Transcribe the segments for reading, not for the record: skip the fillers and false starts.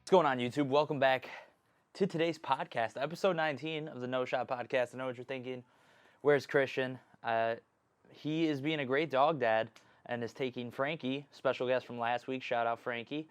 What's going on, YouTube? Welcome back to today's podcast, episode 19 of the No Shot Podcast. I know what you're thinking. Where's Christian? He is being a great dog dad and is taking Frankie, special guest from last week, shout out Frankie,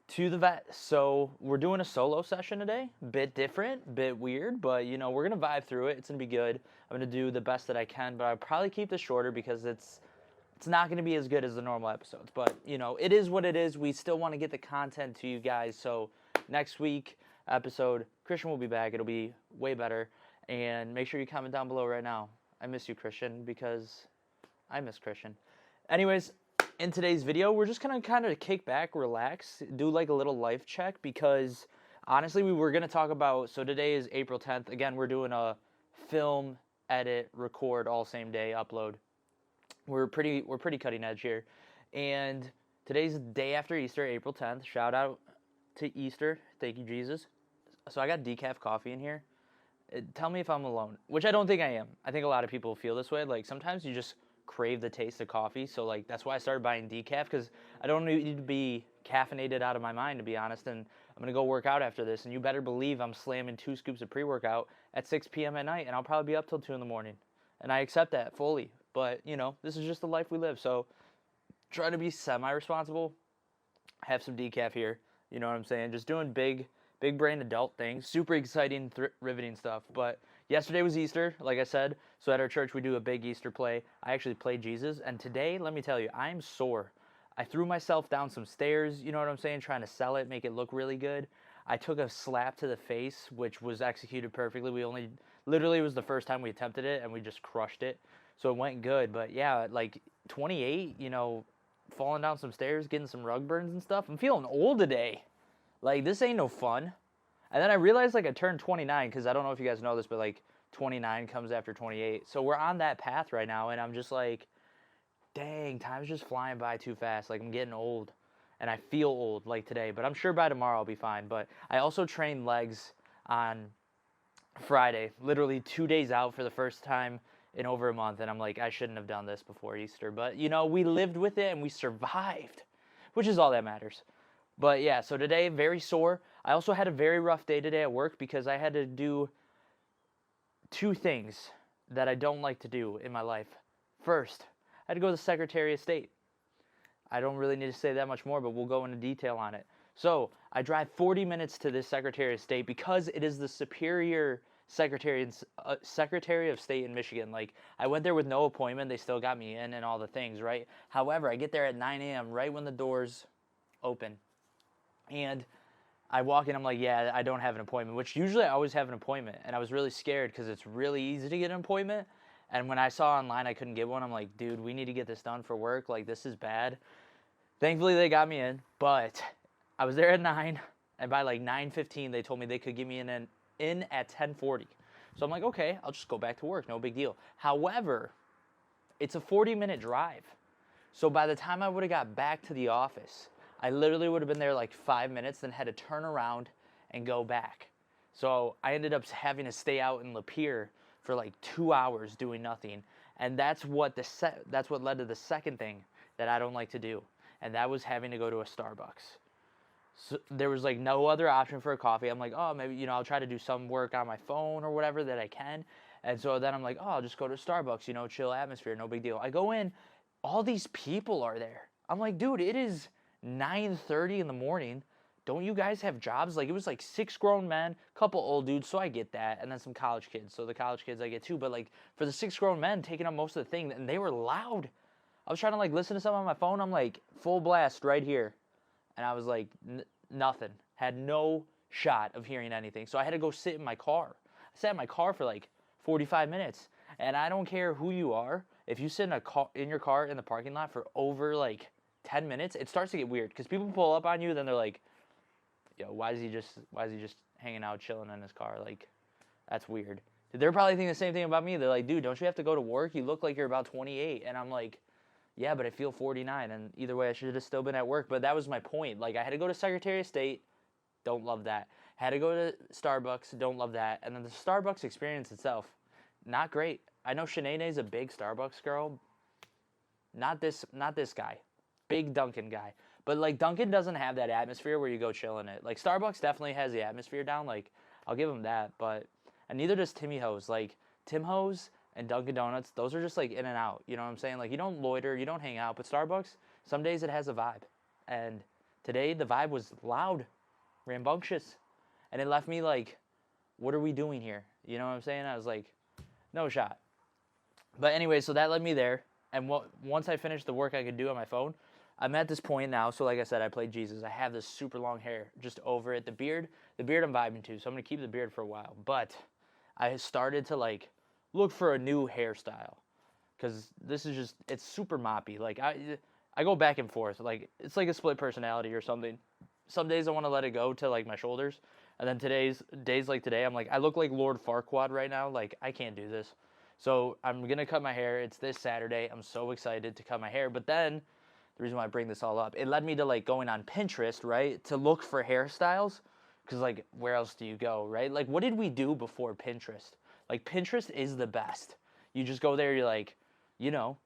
to the vet. So we're doing a solo session today. Bit different, bit weird, but you know, we're going to vibe through it. It's going to be good. I'm going to do the best that I can, but I'll probably keep this shorter because it's not going to be as good as the normal episodes, but you know, it is what it is. We still want to get the content to you guys. So next week episode, Christian will be back. It'll be way better. And make sure you comment down below right now. I miss you, Christian, because I miss Christian. Anyways, in today's video, we're just going to kind of kick back, relax, do like a little life check because honestly, we were going to talk about, so today is April 10th. Again, we're doing a film, edit, record, all same day, upload. We're pretty cutting edge here. And today's the day after Easter, April 10th. Shout out to Easter. Thank you, Jesus. So I got decaf coffee in here. Tell me if I'm alone, which I don't think I am. I think a lot of people feel this way. Like sometimes you just crave the taste of coffee. So like that's why I started buying decaf because I don't need to be caffeinated out of my mind, to be honest. And I'm going to go work out after this. And you better believe I'm slamming 2 scoops of pre-workout at 6 p.m. at night. And I'll probably be up till 2 in the morning. And I accept that fully. But, you know, this is just the life we live. So try to be semi-responsible. Have some decaf here. You know what I'm saying? Just doing big brain adult things. Super exciting, riveting stuff. But yesterday was Easter, like I said. So at our church, we do a big Easter play. I actually played Jesus. And today, let me tell you, I'm sore. I threw myself down some stairs, you know what I'm saying? Trying to sell it, make it look really good. I took a slap to the face, which was executed perfectly. Literally it was the first time we attempted it, and we just crushed it. So it went good, but yeah, like 28, you know, falling down some stairs, getting some rug burns and stuff. I'm feeling old today. Like, this ain't no fun. And then I realized, like, I turned 29, because I don't know if you guys know this, but, like, 29 comes after 28. So we're on that path right now, and I'm just like, dang, time's just flying by too fast. Like, I'm getting old, and I feel old, like, today. But I'm sure by tomorrow I'll be fine. But I also trained legs on Friday, literally 2 days out for the first time in over a month, and I'm like, I shouldn't have done this before Easter, but you know, we lived with it and we survived, which is all that matters. But yeah, so today, very sore. I also had a very rough day today at work because I had to do 2 things that I don't like to do in my life. First, I had to go to the Secretary of State. I don't really need to say that much more, but we'll go into detail on it. So I drive 40 minutes to this Secretary of State because it is the superior Secretary of State in Michigan. Like, I went there with no appointment. They still got me in and all the things, right? However, I get there at 9 a.m. right when the doors open. And I walk in, I'm like, yeah, I don't have an appointment, which usually I always have an appointment. And I was really scared because it's really easy to get an appointment. And when I saw online I couldn't get one, I'm like, dude, we need to get this done for work. Like, this is bad. Thankfully, they got me in. But I was there at 9. And by like 9:15, they told me they could get me in at 10:40. So I'm like, okay, I'll just go back to work. No big deal. However, it's a 40-minute drive. So by the time I would have got back to the office, I literally would have been there like 5 minutes, then had to turn around and go back. So I ended up having to stay out in Lapeer for like 2 hours doing nothing. And that's what led to the second thing that I don't like to do. And that was having to go to a Starbucks. So there was like no other option for a coffee. I'm like, oh, maybe, you know, I'll try to do some work on my phone or whatever that I can. And so then I'm like, oh, I'll just go to Starbucks, you know, chill atmosphere, no big deal. I go in, all these people are there. I'm like, dude, it is 9:30 in the morning. Don't you guys have jobs? Like, it was like 6 grown men, couple old dudes, so I get that, and then some college kids. So the college kids I get too, but like for the 6 grown men taking up most of the thing, and they were loud. I was trying to like listen to something on my phone. I'm like, full blast right here. And I was like, nothing. Had no shot of hearing anything. So I had to go sit in my car. I sat in my car for like 45 minutes. And I don't care who you are. If you sit in your car in the parking lot for over like 10 minutes, it starts to get weird. Because people pull up on you, then they're like, yo, why is he just hanging out, chilling in his car? Like, that's weird. They're probably thinking the same thing about me. They're like, dude, don't you have to go to work? You look like you're about 28. And I'm like, yeah, but I feel 49, and either way, I should have still been at work. But that was my point. Like, I had to go to Secretary of State. Don't love that. Had to go to Starbucks. Don't love that. And then the Starbucks experience itself, not great. I know Shanae's a big Starbucks girl. Not this guy. Big Dunkin' guy. But, like, Dunkin' doesn't have that atmosphere where you go chill in it. Like, Starbucks definitely has the atmosphere down. Like, I'll give them that. And neither does Timmy Ho's. Like, Tim Ho's and Dunkin' Donuts, those are just, like, in and out. You know what I'm saying? Like, you don't loiter, you don't hang out. But Starbucks, some days it has a vibe. And today the vibe was loud, rambunctious. And it left me like, what are we doing here? You know what I'm saying? I was like, no shot. But anyway, so that led me there. And once I finished the work I could do on my phone, I'm at this point now. So like I said, I played Jesus. I have this super long hair just over it. The beard I'm vibing to. So I'm going to keep the beard for a while. But I started to like look for a new hairstyle. Because this is just, it's super moppy. Like I go back and forth. Like it's like a split personality or something. Some days I want to let it go to like my shoulders. And then days like today, I'm like, I look like Lord Farquaad right now. Like, I can't do this. So I'm going to cut my hair. It's this Saturday. I'm so excited to cut my hair. But then, the reason why I bring this all up, it led me to, like, going on Pinterest, right, to look for hairstyles. Because, like, where else do you go, right? Like, what did we do before Pinterest? Like, Pinterest is the best. You just go there, you're like, you know,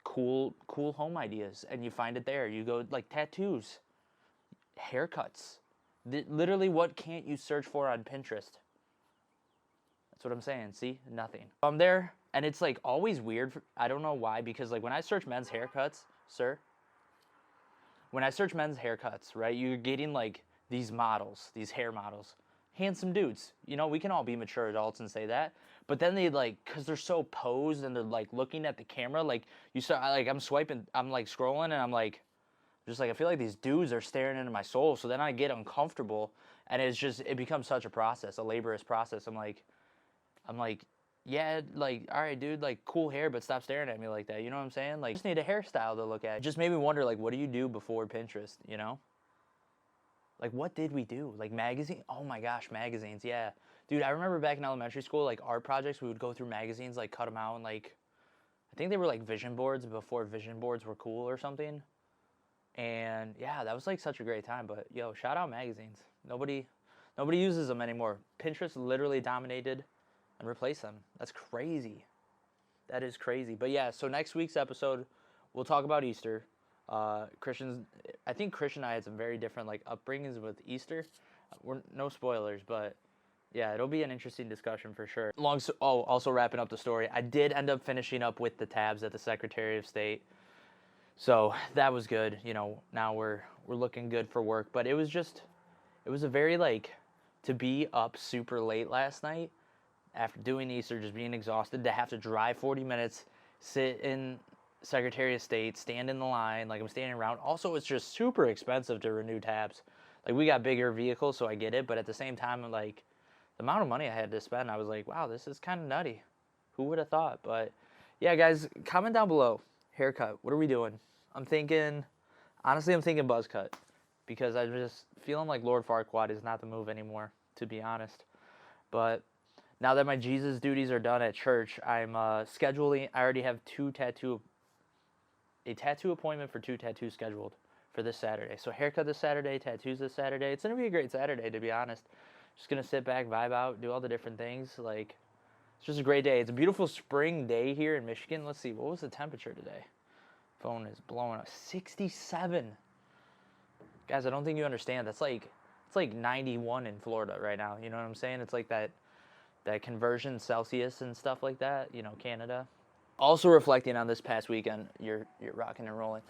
cool home ideas. And you find it there. You go, like, tattoos, haircuts. Literally, what can't you search for on Pinterest? That's what I'm saying. See? Nothing. I'm there, and it's, like, always weird. I don't know why, because, like, when I search men's haircuts, when I search men's haircuts, right, you're getting, like, these models, these hair models, handsome dudes. You know, we can all be mature adults and say that. But then they, like, because they're so posed and they're, like, looking at the camera, like, I'm swiping, I'm, like, scrolling, and I'm, like, just like, I feel like these dudes are staring into my soul. So then I get uncomfortable, and it becomes such a process, a laborious process. I'm like, yeah, like, all right, dude, like, cool hair, but stop staring at me like that. You know what I'm saying? Like, I just need a hairstyle to look at. It just made me wonder, like, what do you do before Pinterest, you know? Like, what did we do? Like, magazine? Oh my gosh, magazines, yeah. Dude, I remember back in elementary school, like, art projects, we would go through magazines, like, cut them out, and, like, I think they were, like, vision boards before vision boards were cool or something. And yeah, that was like such a great time. But yo, shout out magazines. Nobody uses them anymore. Pinterest literally dominated and replaced them. That's crazy. That is crazy. But yeah, so next week's episode, we'll talk about Easter. I think Christian and I had some very different like upbringings with Easter. We're no spoilers, but yeah, it'll be an interesting discussion for sure. Also wrapping up the story, I did end up finishing up with the tabs at the Secretary of State. So that was good. You know, now we're looking good for work. But it was a very, like, to be up super late last night after doing Easter, just being exhausted, to have to drive 40 minutes, sit in Secretary of State, stand in the line, like I'm standing around. Also, it's just super expensive to renew tabs. Like, we got bigger vehicles, so I get it. But at the same time, like, the amount of money I had to spend, I was like, wow, this is kind of nutty. Who would have thought? But yeah, guys, comment down below. Haircut, what are we doing? I'm thinking buzz cut, because I'm just feeling like Lord Farquaad is not the move anymore, to be honest. But now that my Jesus duties are done at church, I'm scheduling. I already have a tattoo appointment for 2 tattoos scheduled for this Saturday. So haircut this Saturday, tattoos this Saturday. It's gonna be a great Saturday, to be honest. Just gonna sit back, vibe out, do all the different things. Like, it's just a great day. It's a beautiful spring day here in Michigan. Let's see, what was the temperature today? Phone is blowing up. 67. Guys, I don't think you understand. It's like 91 in Florida right now. You know what I'm saying? It's like that conversion Celsius and stuff like that. You know, Canada. Also reflecting on this past weekend, you're rocking and rolling.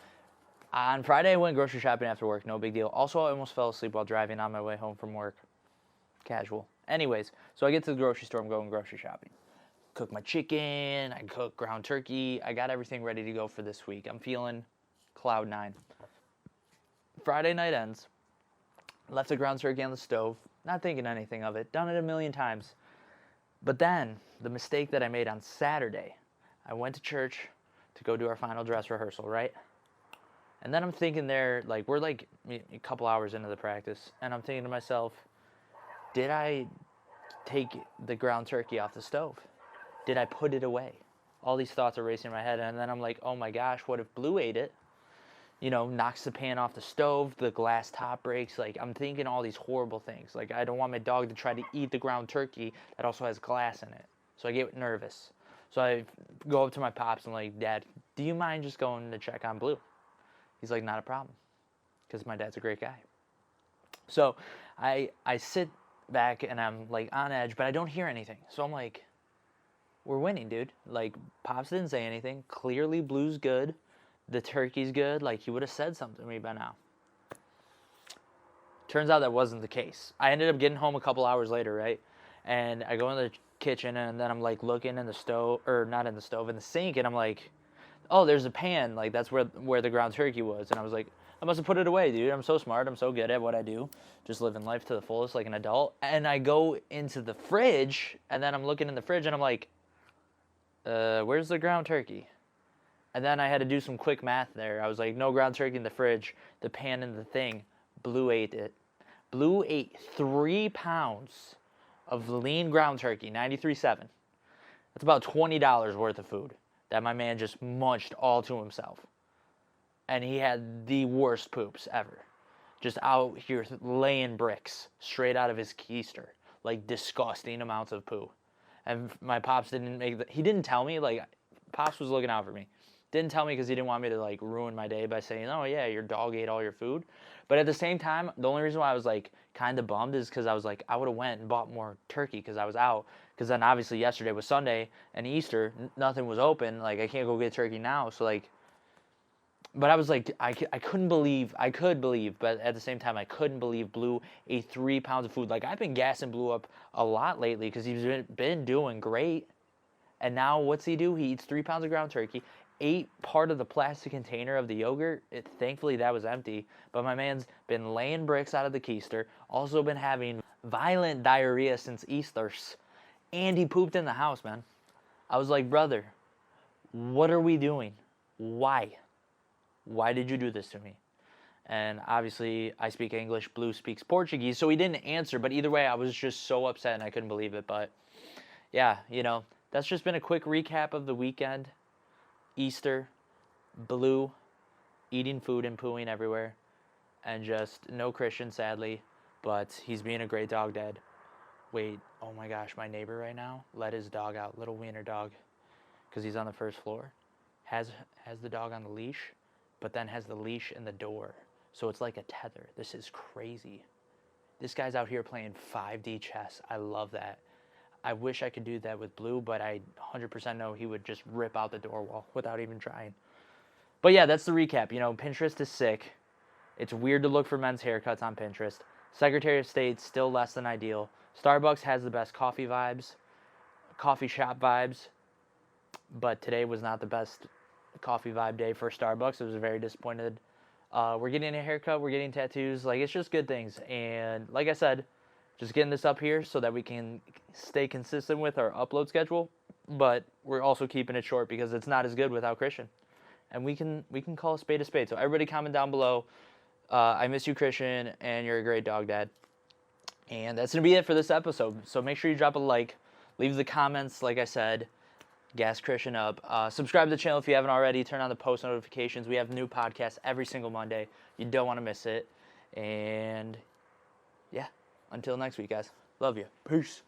On Friday, I went grocery shopping after work. No big deal. Also, I almost fell asleep while driving on my way home from work. Casual. Anyways, so I get to the grocery store. I'm going grocery shopping. Cook my chicken, I cook ground turkey. I got everything ready to go for this week. I'm feeling cloud 9. Friday night ends. Left the ground turkey on the stove, not thinking anything of it. Done it a million times. But then, the mistake that I made on Saturday, I went to church to go do our final dress rehearsal, right? And then I'm thinking there, like, we're like a couple hours into the practice, and I'm thinking to myself, did I take the ground turkey off the stove? Did I put it away? All these thoughts are racing in my head, and then I'm like, oh my gosh, what if Blue ate it? You know, knocks the pan off the stove, the glass top breaks. Like, I'm thinking all these horrible things. Like, I don't want my dog to try to eat the ground turkey that also has glass in it. So I get nervous. So I go up to my pops and like, Dad, do you mind just going to check on Blue? He's like, not a problem. because my dad's a great guy. So I sit back and I'm like on edge, but I don't hear anything. So I'm like, we're winning, dude. Like, Pops didn't say anything. Clearly Blue's good. The turkey's good. Like, he would have said something to me by now. Turns out that wasn't the case. I ended up getting home a couple hours later, right? And I go in the kitchen and then I'm like looking in the stove, or not in the stove, in the sink, and I'm like, oh, there's a pan. Like, that's where the ground turkey was. And I was like, I must have put it away, dude. I'm so smart. I'm so good at what I do. Just living life to the fullest like an adult. And I go into the fridge, and then I'm looking in the fridge, and I'm like, where's the ground turkey? And then I had to do some quick math there. I was like, no ground turkey in the fridge, the pan in the thing. Blue ate it. Blue ate 3 pounds of lean ground turkey, 93.7. That's about $20 worth of food that my man just munched all to himself. And he had the worst poops ever. Just out here laying bricks straight out of his keister. Like, disgusting amounts of poo. And my Pops he didn't tell me, like, Pops was looking out for me. Didn't tell me because he didn't want me to, like, ruin my day by saying, oh, yeah, your dog ate all your food. But at the same time, the only reason why I was, like, kind of bummed is because I was like, I would have went and bought more turkey because I was out. Because then, obviously, yesterday was Sunday and Easter. Nothing was open. Like, I can't go get turkey now. So, like, but I was like, I could believe, but at the same time, I couldn't believe Blue ate 3 pounds of food. Like, I've been gassing Blue up a lot lately because he's been doing great. And now, what's he do? He eats 3 pounds of ground turkey, ate part of the plastic container of the yogurt. Thankfully, that was empty. But my man's been laying bricks out of the keister, also been having violent diarrhea since Easter. And he pooped in the house, man. I was like, brother, what are we doing? Why? Why did you do this to me? And obviously, I speak English, Blue speaks Portuguese, so he didn't answer. But either way, I was just so upset and I couldn't believe it. But yeah, that's just been a quick recap of the weekend. Easter, Blue, eating food and pooing everywhere. And just no Christian, sadly. But he's being a great dog dad. Wait, oh my gosh, my neighbor right now let his dog out, little wiener dog, because he's on the first floor. Has the dog on the leash, but then has the leash in the door. So it's like a tether. This is crazy. This guy's out here playing 5D chess. I love that. I wish I could do that with Blue, but I 100% know he would just rip out the door wall without even trying. But yeah, that's the recap. Pinterest is sick. It's weird to look for men's haircuts on Pinterest. Secretary of State, still less than ideal. Starbucks has the best coffee shop vibes. But today was not the best coffee vibe day for Starbucks. I was very disappointed. We're getting a haircut. We're getting tattoos. Like, it's just good things. And like I said, just getting this up here so that we can stay consistent with our upload schedule. But we're also keeping it short because it's not as good without Christian. And we can call a spade a spade. So everybody comment down below. I miss you, Christian, and you're a great dog dad. And that's going to be it for this episode. So make sure you drop a like. Leave the comments, like I said. Gas Christian up. Subscribe to the channel if you haven't already. Turn on the post notifications. We have new podcasts every single Monday. You don't want to miss it. And yeah, until next week, guys. Love you. Peace.